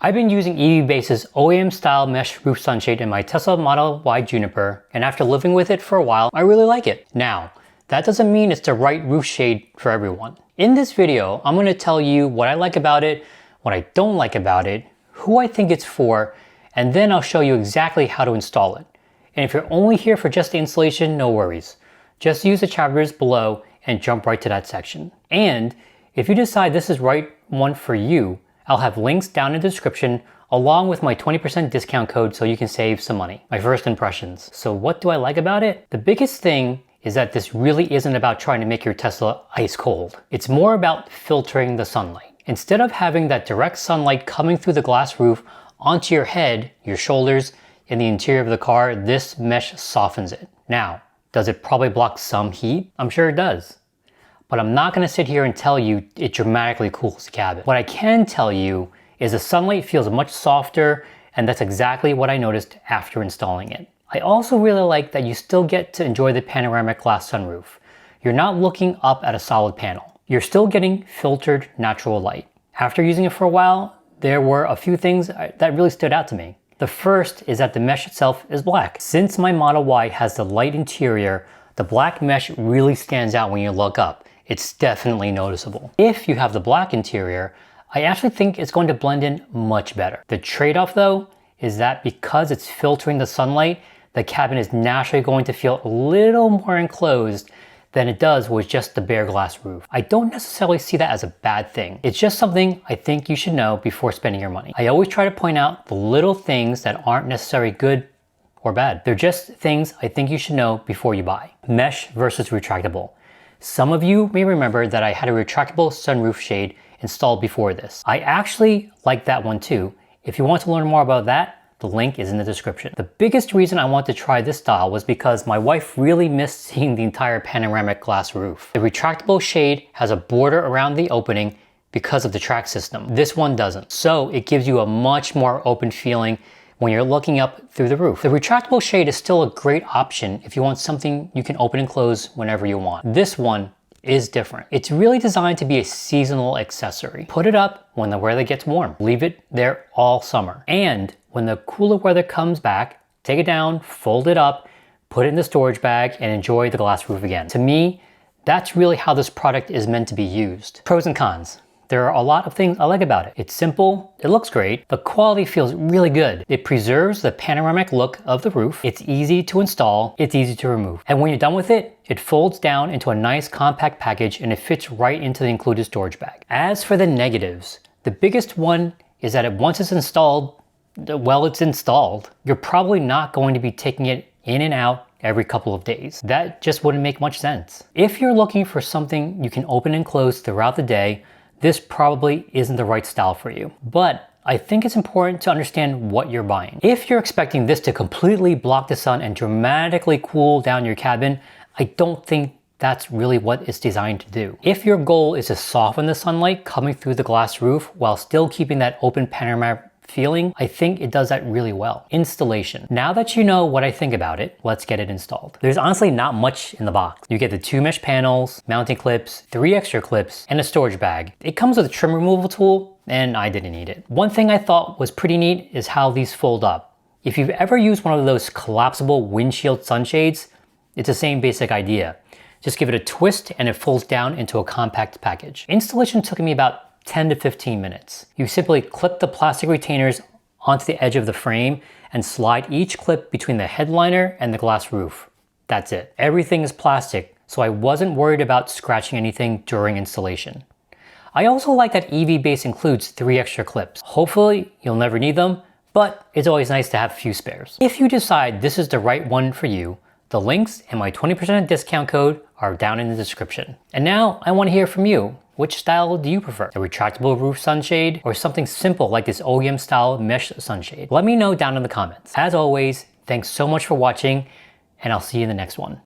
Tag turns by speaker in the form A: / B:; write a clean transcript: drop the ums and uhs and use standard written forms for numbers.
A: I've been using EVBASE's OEM-style mesh roof sunshade in my Tesla Model Y Juniper, and after living with it for a while, I really like it. Now, that doesn't mean it's the right roof shade for everyone. In this video, I'm going to tell you what I like about it, what I don't like about it, who I think it's for, and then I'll show you exactly how to install it. And if you're only here for just the installation, no worries. Just use the chapters below and jump right to that section. And if you decide this is the right one for you, I'll have links down in the description along with my 20% discount code so you can save some money. My first impressions. So what do I like about it? The biggest thing is that this really isn't about trying to make your Tesla ice cold. It's more about filtering the sunlight. Instead of having that direct sunlight coming through the glass roof onto your head, your shoulders, and the interior of the car, this mesh softens it. Now, does it probably block some heat? I'm sure it does. But I'm not going to sit here and tell you it dramatically cools the cabin. What I can tell you is the sunlight feels much softer, and that's exactly what I noticed after installing it. I also really like that you still get to enjoy the panoramic glass sunroof. You're not looking up at a solid panel. You're still getting filtered natural light. After using it for a while, there were a few things that really stood out to me. The first is that the mesh itself is black. Since my Model Y has the light interior, the black mesh really stands out when you look up. It's definitely noticeable. If you have the black interior, I actually think it's going to blend in much better. The trade-off though is that because it's filtering the sunlight, the cabin is naturally going to feel a little more enclosed than it does with just the bare glass roof. I don't necessarily see that as a bad thing. It's just something I think you should know before spending your money. I always try to point out the little things that aren't necessarily good or bad. They're just things I think you should know before you buy. Mesh versus retractable. Some of you may remember that I had a retractable sunroof shade installed before this. I actually like that one too. If you want to learn more about that, the link is in the description. The biggest reason I wanted to try this style was because my wife really missed seeing the entire panoramic glass roof. The retractable shade has a border around the opening because of the track system. This one doesn't. So it gives you a much more open feeling when you're looking up through the roof. The retractable shade is still a great option if you want something you can open and close whenever you want. This one is different. It's really designed to be a seasonal accessory. Put it up when the weather gets warm. Leave it there all summer. And when the cooler weather comes back, take it down, fold it up, put it in the storage bag, and enjoy the glass roof again. To me, that's really how this product is meant to be used. Pros and cons. There are a lot of things I like about it. It's simple, it looks great, the quality feels really good. It preserves the panoramic look of the roof, it's easy to install, it's easy to remove. And when you're done with it, it folds down into a nice compact package and it fits right into the included storage bag. As for the negatives, the biggest one is that once it's installed, well, it's installed. You're probably not going to be taking it in and out every couple of days. That just wouldn't make much sense. If you're looking for something you can open and close throughout the day, this probably isn't the right style for you. But I think it's important to understand what you're buying. If you're expecting this to completely block the sun and dramatically cool down your cabin, I don't think that's really what it's designed to do. If your goal is to soften the sunlight coming through the glass roof while still keeping that open panoramic feeling, I think it does that really well. Installation. Now that you know what I think about it, let's get it installed. There's honestly not much in the box. You get the 2 mesh panels, mounting clips, 3 extra clips, and a storage bag. It comes with a trim removal tool, and I didn't need it. One thing I thought was pretty neat is how these fold up. If you've ever used one of those collapsible windshield sunshades, it's the same basic idea. Just give it a twist and it folds down into a compact package. Installation took me about 10 to 15 minutes. You simply clip the plastic retainers onto the edge of the frame and slide each clip between the headliner and the glass roof. That's it. Everything is plastic, so I wasn't worried about scratching anything during installation. I also like that EVBASE includes 3 extra clips. Hopefully you'll never need them, but it's always nice to have a few spares. If you decide this is the right one for you, the links and my 20% discount code are down in the description. And now I want to hear from you. Which style do you prefer? The retractable roof sunshade or something simple like this OEM-style mesh sunshade? Let me know down in the comments. As always, thanks so much for watching, and I'll see you in the next one.